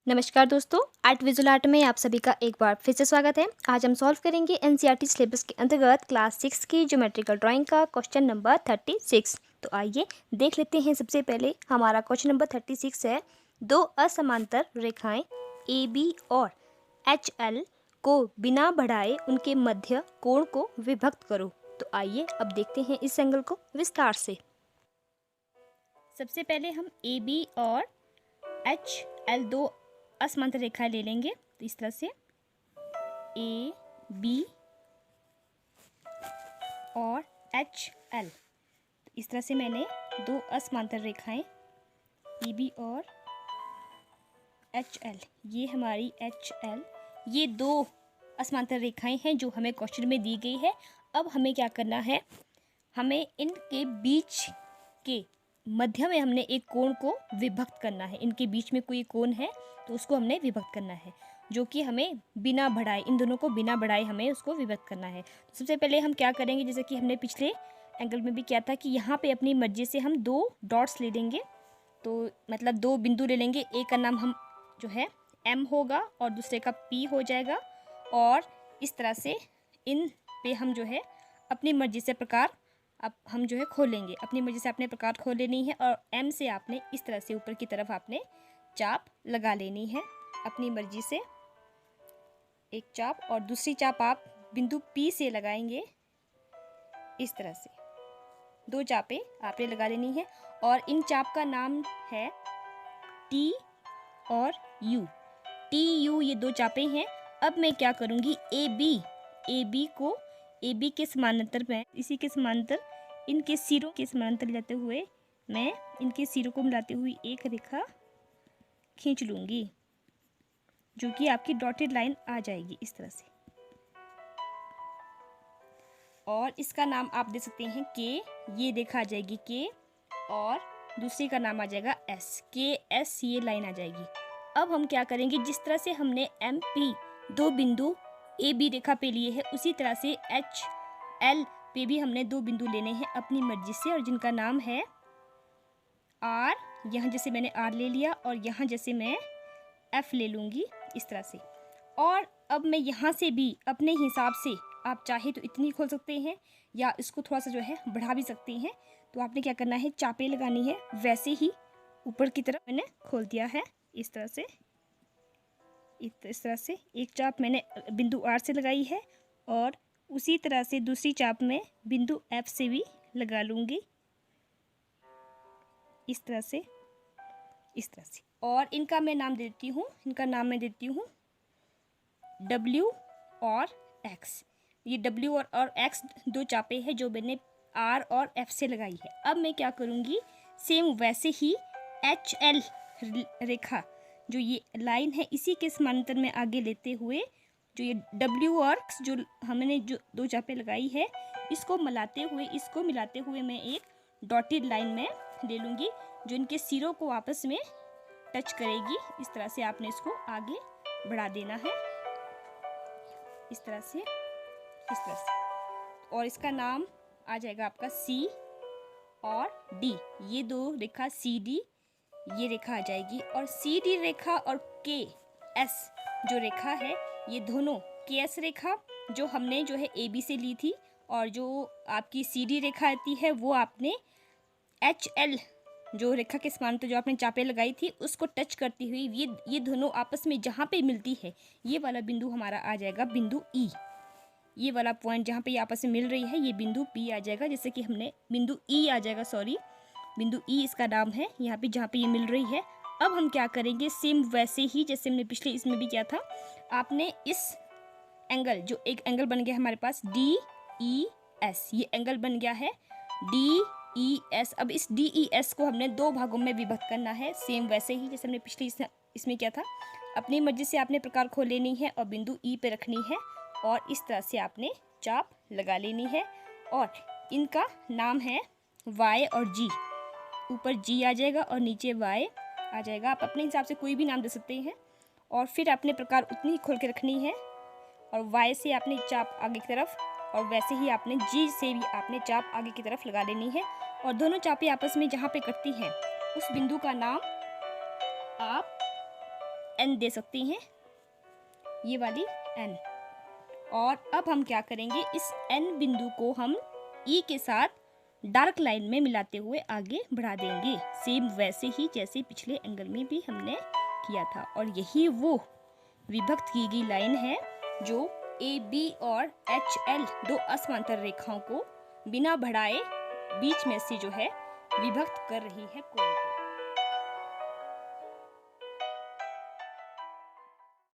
नमस्कार दोस्तों, art visual art में आप सभी का एक बार फिर से स्वागत है। आज हम सॉल्व करेंगे एनसीईआरटी सिलेबस के अंतर्गत क्लास 6 की ज्योमेट्रिकल ड्राइंग का क्वेश्चन नंबर 36। तो आइए देख लेते हैं। सबसे पहले हमारा क्वेश्चन नंबर 36 है, दो असमांतर रेखाएं ए बी और एच एल को बिना बढ़ाए उनके मध्य कोण को विभक्त करो। तो आइए अब देखते हैं इस एंगल को विस्तार से। सबसे पहले हम ए बी और एच एल दो असमांतर रेखाएं ले लेंगे। तो इस तरह से ए बी और एच एल, इस तरह से मैंने दो असमांतर रेखाएं ए बी और एच एल, ये हमारी एच एल, ये दो असमांतर रेखाएं हैं जो हमें क्वेश्चन में दी गई है। अब हमें क्या करना है, हमें इनके बीच के मध्य में हमने एक कोण को विभक्त करना है। इनके बीच में कोई कोण है तो उसको हमने विभक्त करना है, जो कि हमें बिना बढ़ाए, इन दोनों को बिना बढ़ाए हमें उसको विभक्त करना है। तो सबसे पहले हम क्या करेंगे, जैसे कि हमने पिछले एंगल में भी किया था कि यहाँ पे अपनी मर्जी से हम दो डॉट्स ले लेंगे। तो मतलब दो बिंदु ले लेंगे, एक का नाम हम जो है M होगा और दूसरे का P हो जाएगा। और इस तरह से इन पे हम जो है अपनी मर्जी से प्रकार अब हम जो है खोलेंगे। अपनी मर्जी से आपने प्रकार खोल लेनी है और M से आपने इस तरह से ऊपर की तरफ आपने चाप लगा लेनी है अपनी मर्जी से, एक चाप। और दूसरी चाप आप बिंदु P से लगाएंगे। इस तरह से दो चापें आपने लगा लेनी है और इन चाप का नाम है T और U। T U ये दो चापें हैं। अब मैं क्या करूँगी, ए बी के समानांतर में, इसी के समानांतर, इनके सिरों के समानांतर जाते हुए मैं इनके सिरों को मिलाते हुए एक रेखा खींच लूँगी, जो कि आपकी डॉटेड लाइन आ जाएगी इस तरह से। और इसका नाम आप दे सकते हैं के, ये रेखा आ जाएगी के, और दूसरी का नाम आ जाएगा एस, के एस, ये लाइन आ जाएगी। अब हम क्या करेंगे, जिस तरह से हमने एम पी दो बिंदु ए बी रेखा पे लिए हैं, उसी तरह से एच एल पे भी हमने दो बिंदु लेने हैं अपनी मर्जी से, और जिनका नाम है आर। यहाँ जैसे मैंने आर ले लिया और यहाँ जैसे मैं एफ ले लूँगी इस तरह से। और अब मैं यहाँ से भी अपने हिसाब से, आप चाहे तो इतनी खोल सकते हैं या इसको थोड़ा सा जो है बढ़ा भी सकते हैं। तो आपने क्या करना है, चापें लगानी है, वैसे ही ऊपर की तरफ मैंने खोल दिया है इस तरह से। इस तरह से एक चाप मैंने बिंदु आर से लगाई है और उसी तरह से दूसरी चाप में बिंदु एफ से भी लगा लूँगी इस तरह से, इस तरह से। और इनका मैं नाम देती हूँ, इनका नाम मैं देती हूँ W और X। ये W और X दो चापें हैं जो मैंने R और F से लगाई है। अब मैं क्या करूँगी, सेम वैसे ही HL रेखा, जो ये लाइन है, इसी के समानांतर में आगे लेते हुए जो ये W और X जो हमने जो दो चापें लगाई है, इसको मिलाते हुए मैं एक डॉटेड लाइन में ले लूँगी, जो इनके सिरों को आपस में टच करेगी। इस तरह से आपने इसको आगे बढ़ा देना है इस तरह से, इस तरह से। और इसका नाम आ जाएगा आपका C और D, ये दो रेखा CD, ये रेखा आ जाएगी। और CD रेखा और KS जो रेखा है, ये दोनों KS रेखा जो हमने जो है AB से ली थी, और जो आपकी CD रेखा आती है वो आपने HL जो रेखा के समानांतर जो आपने चापें लगाई थी उसको टच करती हुई ये दोनों आपस में जहाँ पे मिलती है, ये वाला बिंदु हमारा आ जाएगा बिंदु E। ये वाला पॉइंट जहाँ पे ये आपस में मिल रही है, ये बिंदु P आ जाएगा। जैसे कि हमने बिंदु E आ जाएगा, बिंदु E इसका नाम है, यहाँ पे जहाँ पे ये मिल रही है। अब हम क्या करेंगे, सेम वैसे ही जैसे हमने पिछले इसमें भी किया था, आपने इस एंगल, जो एक एंगल बन गया हमारे पास DES, ये एंगल बन गया है DES। अब इस DES को हमने दो भागों में विभक्त करना है, सेम वैसे ही जैसे हमने पिछले इसमें किया था। अपनी मर्जी से आपने प्रकार खोल लेनी है और बिंदु E पे रखनी है, और इस तरह से आपने चाप लगा लेनी है। और इनका नाम है Y और G, ऊपर G आ जाएगा और नीचे Y आ जाएगा। आप अपने हिसाब से कोई भी नाम दे सकते हैं। और फिर आपने प्रकार उतनी ही खोल के रखनी है, और Y से आपने चाप आगे की तरफ, और वैसे ही आपने G से भी आपने चाप आगे की तरफ लगा लेनी है। और दोनों चापें आपस में जहाँ पे कटती हैं, उस बिंदु का नाम आप एन दे सकते हैं, ये वाली एन। और अब हम क्या करेंगे, इस एन बिंदु को हम ई के साथ डार्क लाइन में मिलाते हुए आगे बढ़ा देंगे, सेम वैसे ही जैसे पिछले एंगल में भी हमने किया था। और यही वो विभक्त की गई लाइन है जो ए बी और एच एल दो असमांतर रेखाओं को बिना बढ़ाए बीच में से जो है विभक्त कर रही है कोण।